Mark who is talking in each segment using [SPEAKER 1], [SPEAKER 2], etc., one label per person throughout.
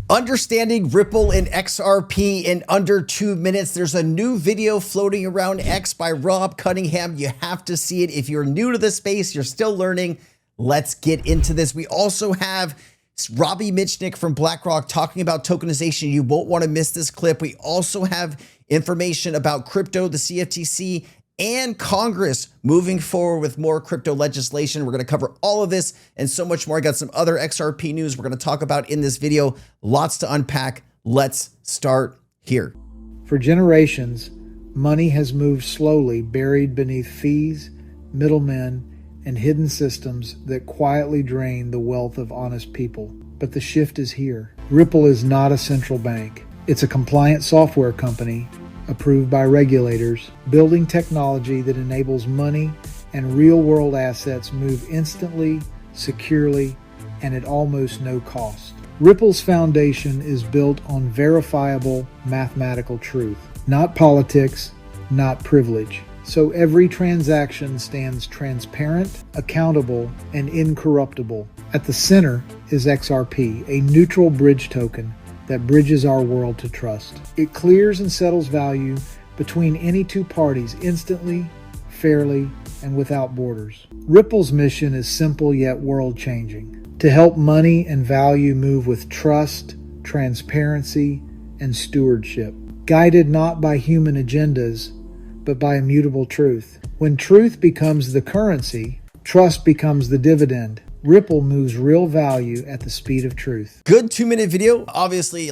[SPEAKER 1] Understanding Ripple and XRP in under 2 minutes. There's a new video floating around X by Rob Cunningham. You have to see it. If you're new to the space, you're still learning. Let's get into this. We also have Robbie Mitchnick from BlackRock talking about tokenization. You won't want to miss this clip. We also have information about crypto, the CFTC, and Congress moving forward with more crypto legislation. We're going to cover all of this and so much more. I got some other XRP news we're going to talk about in this video. Lots to unpack. Let's start here.
[SPEAKER 2] For generations, money has moved slowly, buried beneath fees, middlemen, and hidden systems that quietly drain the wealth of honest people. But the shift is here. Ripple is not a central bank. It's a compliant software company approved by regulators, building technology that enables money and real-world assets move instantly, securely, and at almost no cost. Ripple's foundation is built on verifiable mathematical truth, not politics, not privilege. So every transaction stands transparent, accountable, and incorruptible. At the center is XRP, a neutral bridge token that bridges our world to trust. It clears and settles value between any two parties instantly, fairly, and without borders. Ripple's mission is simple yet world-changing: to help money and value move with trust, transparency, and stewardship, guided not by human agendas, but by immutable truth. When truth becomes the currency, trust becomes the dividend. Ripple moves real value at the speed of truth.
[SPEAKER 1] Good 2-minute video. Obviously,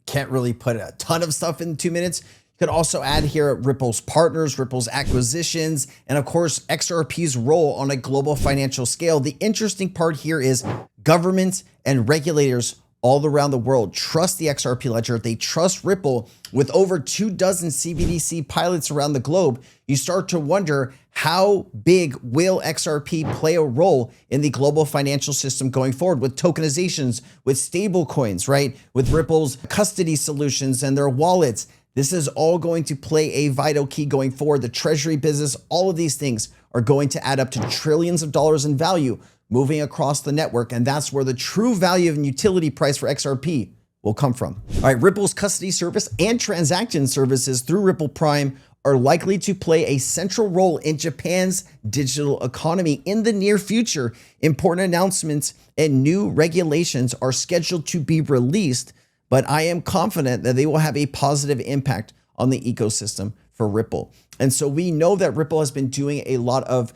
[SPEAKER 1] can't really put a ton of stuff in 2 minutes. You could also add here Ripple's partners, Ripple's acquisitions, and of course, XRP's role on a global financial scale. The interesting part here is governments and regulators all around the world trust the XRP ledger. They trust Ripple. With over 24 CBDC pilots around the globe, you start to wonder, how big will XRP play a role in the global financial system going forward with tokenizations, with stable coins, right? With Ripple's custody solutions and their wallets. This is all going to play a vital key going forward. The Treasury business, all of these things are going to add up to trillions of dollars in value moving across the network. And that's where the true value and utility price for XRP will come from. All right, Ripple's custody service and transaction services through Ripple Prime are likely to play a central role in Japan's digital economy in the near future. Important announcements and new regulations are scheduled to be released, but I am confident that they will have a positive impact on the ecosystem for Ripple. And so we know that Ripple has been doing a lot of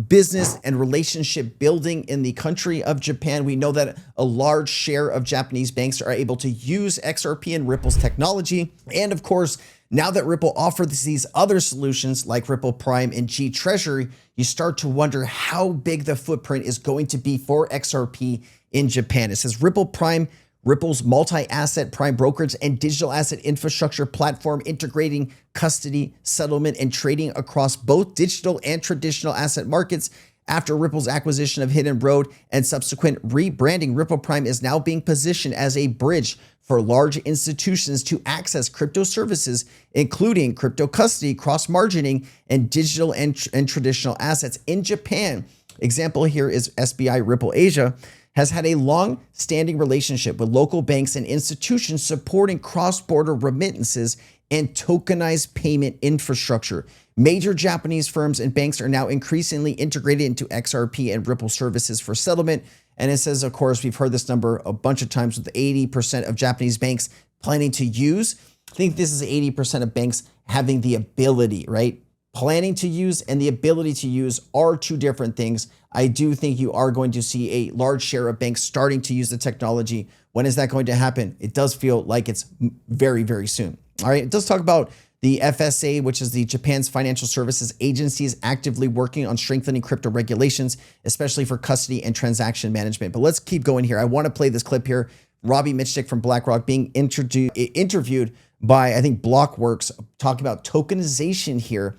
[SPEAKER 1] business and relationship building in the country of Japan. We know that a large share of Japanese banks are able to use XRP and Ripple's technology. And of course, now that Ripple offers these other solutions like Ripple Prime and G Treasury, you start to wonder how big the footprint is going to be for XRP in Japan. It says Ripple Prime, Ripple's multi-asset prime brokerage and digital asset infrastructure platform, integrating custody, settlement, and trading across both digital and traditional asset markets. After Ripple's acquisition of Hidden Road and subsequent rebranding, Ripple Prime is now being positioned as a bridge for large institutions to access crypto services, including crypto custody, cross-margining, and digital and traditional assets in Japan. Example here is SBI Ripple Asia has had a long-standing relationship with local banks and institutions supporting cross-border remittances and tokenized payment infrastructure. Major Japanese firms and banks are now increasingly integrated into XRP and Ripple services for settlement. And it says, of course, we've heard this number a bunch of times, with 80% of Japanese banks planning to use. I think this is 80% of banks having the ability, right? Planning to use and the ability to use are two different things. I do think you are going to see a large share of banks starting to use the technology. When is that going to happen? It does feel like it's very, very soon. All right, it does talk about the FSA, which is the Japan's financial services agency, is actively working on strengthening crypto regulations, especially for custody and transaction management. But let's keep going here. I want to play this clip here. Robbie Mitchnick from BlackRock being interviewed by, I think, Blockworks, talking about tokenization here.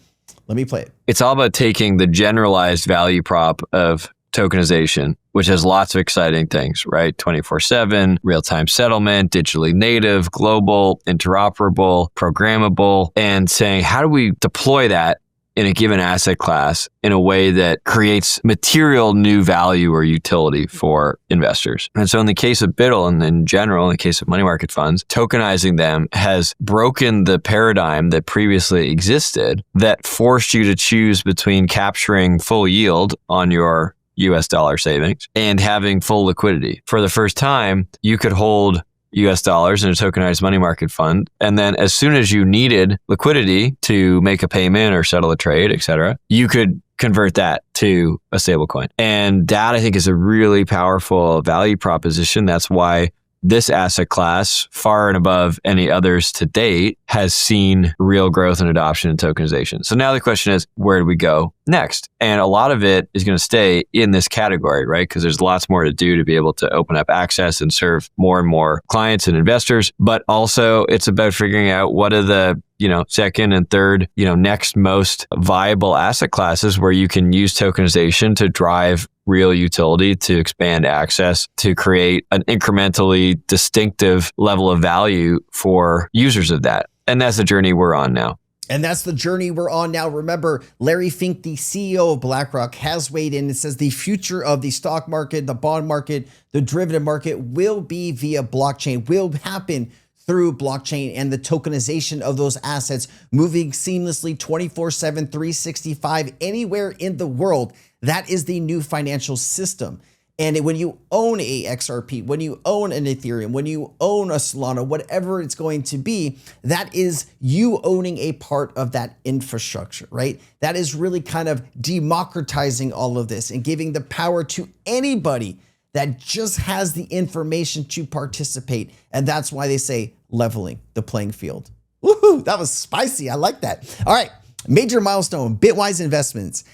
[SPEAKER 1] Let me play it.
[SPEAKER 3] It's all about taking the generalized value prop of tokenization, which has lots of exciting things, right? 24/7, real-time settlement, digitally native, global, interoperable, programmable, and saying, how do we deploy that in a given asset class in a way that creates material new value or utility for investors. And so in the case of BUIDL and in general, in the case of money market funds, tokenizing them has broken the paradigm that previously existed that forced you to choose between capturing full yield on your US dollar savings and having full liquidity. For the first time, you could hold US dollars in a tokenized money market fund. And then as soon as you needed liquidity to make a payment or settle a trade, et cetera, you could convert that to a stablecoin. And that, I think, is a really powerful value proposition. That's why this asset class, far and above any others to date, has seen real growth and adoption in tokenization. So now the question is, where do we go next? And a lot of it is going to stay in this category, right? Because there's lots more to do to be able to open up access and serve more and more clients and investors. But also it's about figuring out what are the second and third, next most viable asset classes where you can use tokenization to drive real utility, to expand access, to create an incrementally distinctive level of value for users of that. And that's the journey we're on now.
[SPEAKER 1] And that's the journey we're on now. Remember, Larry Fink, the CEO of BlackRock, has weighed in and says the future of the stock market, the bond market, the derivative market will be via blockchain, will happen through blockchain and the tokenization of those assets, moving seamlessly 24/7, 365, anywhere in the world. That is the new financial system. And when you own a XRP, when you own an Ethereum, when you own a Solana, whatever it's going to be, that is you owning a part of that infrastructure, right? That is really kind of democratizing all of this and giving the power to anybody that just has the information to participate. And that's why they say leveling the playing field. Woohoo, that was spicy. I like that. All right, major milestone, Bitwise Investments.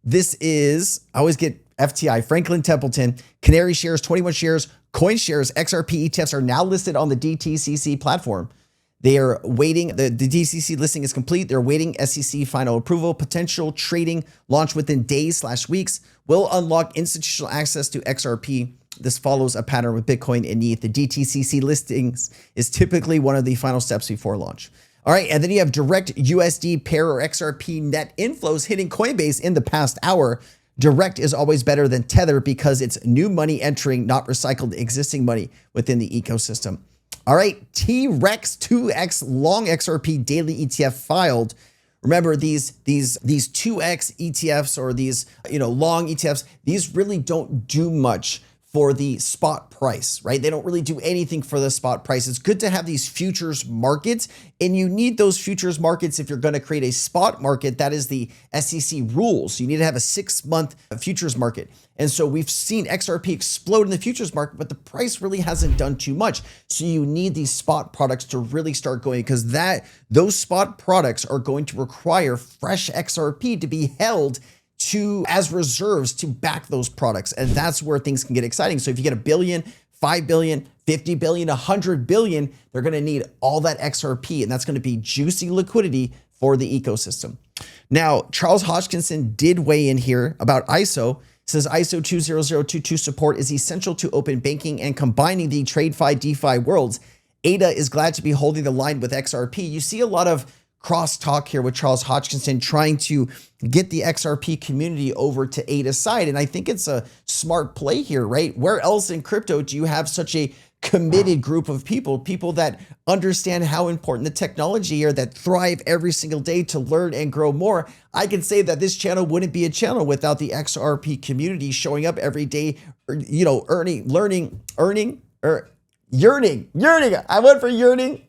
[SPEAKER 1] This is, I always get FTI, Franklin Templeton, Canary shares, 21 shares, Coin shares, XRP ETFs are now listed on the DTCC platform. They are waiting. The DTCC listing is complete. They're waiting SEC final approval. Potential trading launch within days/weeks will unlock institutional access to XRP. This follows a pattern with Bitcoin and ETH. The DTCC listings is typically one of the final steps before launch. All right, and then you have direct USD pair or XRP net inflows hitting Coinbase in the past hour. Direct is always better than Tether because it's new money entering, not recycled existing money within the ecosystem. All right, T-Rex 2X long XRP daily ETF filed. Remember these 2X ETFs or these long ETFs, these really don't do much for the spot price, right? They don't really do anything for the spot price. It's good to have these futures markets, and you need those futures markets if you're going to create a spot market. That is the SEC rules. You need to have a 6-month futures market. And so we've seen XRP explode in the futures market, but the price really hasn't done too much. So you need these spot products to really start going, because those spot products are going to require fresh XRP to be held as reserves to back those products. And that's where things can get exciting. So if you get $1 billion, $5 billion, $50 billion, $100 billion, they're going to need all that XRP, and that's going to be juicy liquidity for the ecosystem. Now, Charles Hodgkinson did weigh in here about ISO. Says ISO 20022 support is essential to open banking and combining the TradeFi DeFi worlds. ADA is glad to be holding the line with XRP. You see a lot of cross-talk here with Charles Hodgkinson trying to get the XRP community over to ADA's side. And I think it's a smart play here, right? Where else in crypto do you have such a committed group of people that understand how important the technology are, that thrive every single day to learn and grow more? I can say that this channel wouldn't be a channel without the XRP community showing up every day, yearning. I went for yearning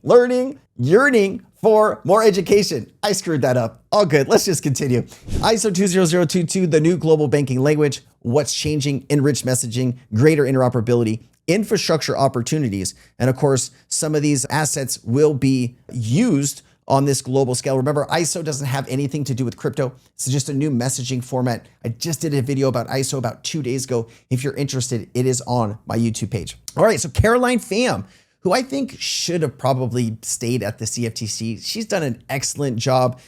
[SPEAKER 1] for more education. I screwed that up. All good. Let's just continue. ISO 20022, the new global banking language. What's changing? Enriched messaging, greater interoperability, infrastructure opportunities. And of course, some of these assets will be used on this global scale. Remember, ISO doesn't have anything to do with crypto. It's just a new messaging format. I just did a video about ISO about 2 days ago. If you're interested, it is on my YouTube page. All right, so Caroline Pham, who I think should have probably stayed at the CFTC. She's done an excellent job.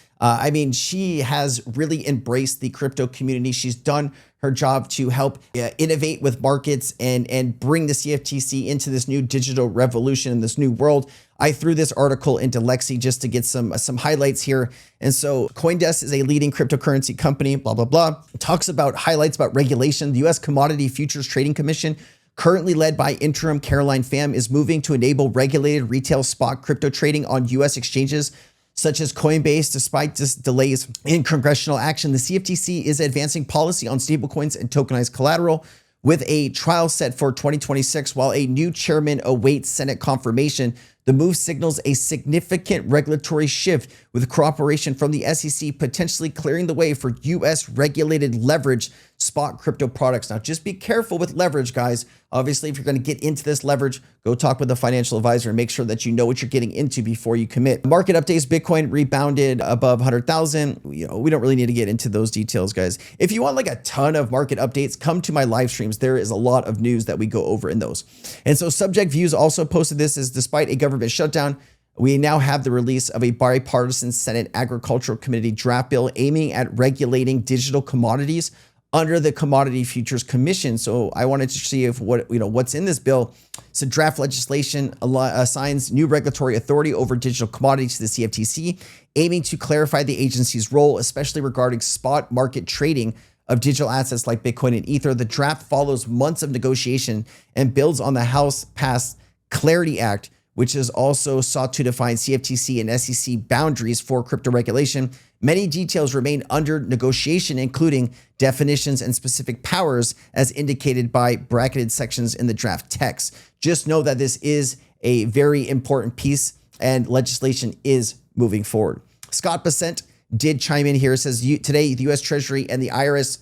[SPEAKER 1] She has really embraced the crypto community. She's done her job to help innovate with markets and bring the CFTC into this new digital revolution in this new world. I threw this article into Lexi just to get some highlights here. And so CoinDesk is a leading cryptocurrency company, blah, blah, blah. It talks about highlights about regulation. The U.S. Commodity Futures Trading Commission, currently led by interim Caroline Pham, is moving to enable regulated retail spot crypto trading on U.S. exchanges such as Coinbase. Despite delays in congressional action, the CFTC is advancing policy on stablecoins and tokenized collateral with a trial set for 2026. While a new chairman awaits Senate confirmation, the move signals a significant regulatory shift, with cooperation from the SEC potentially clearing the way for U.S. regulated leverage spot crypto products. Now, just be careful with leverage, guys. Obviously, if you're going to get into this leverage, go talk with a financial advisor and make sure that you know what you're getting into before you commit. Market updates: Bitcoin rebounded above 100,000. We don't really need to get into those details, guys. If you want like a ton of market updates, come to my live streams. There is a lot of news that we go over in those. And so Subject Views also posted this: as despite a government shutdown, we now have the release of a bipartisan Senate Agricultural Committee draft bill aiming at regulating digital commodities under the Commodity Futures Commission. So I wanted to see if what's in this bill. So draft legislation assigns new regulatory authority over digital commodities to the CFTC, aiming to clarify the agency's role, especially regarding spot market trading of digital assets like Bitcoin and Ether. The draft follows months of negotiation and builds on the House-passed Clarity Act, which is also sought to define CFTC and SEC boundaries for crypto regulation. Many details remain under negotiation, including definitions and specific powers as indicated by bracketed sections in the draft text. Just know that this is a very important piece and legislation is moving forward. Scott Bessent did chime in here. It says, today, the U.S. Treasury and the IRS,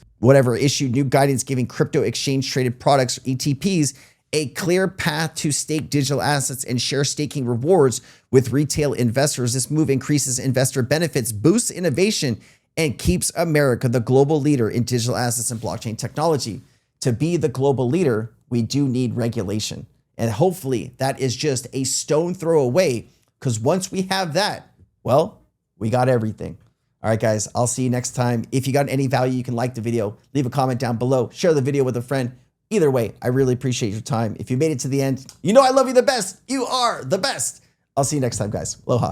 [SPEAKER 1] issued new guidance giving crypto exchange traded products, ETPs, a clear path to stake digital assets and share staking rewards with retail investors. This move increases investor benefits, boosts innovation, and keeps America the global leader in digital assets and blockchain technology. To be the global leader, we do need regulation. And hopefully that is just a stone throw away, because once we have that, well, we got everything. All right, guys, I'll see you next time. If you got any value, you can like the video, leave a comment down below, share the video with a friend. Either way, I really appreciate your time. If you made it to the end, you know I love you the best. You are the best. I'll see you next time, guys. Aloha.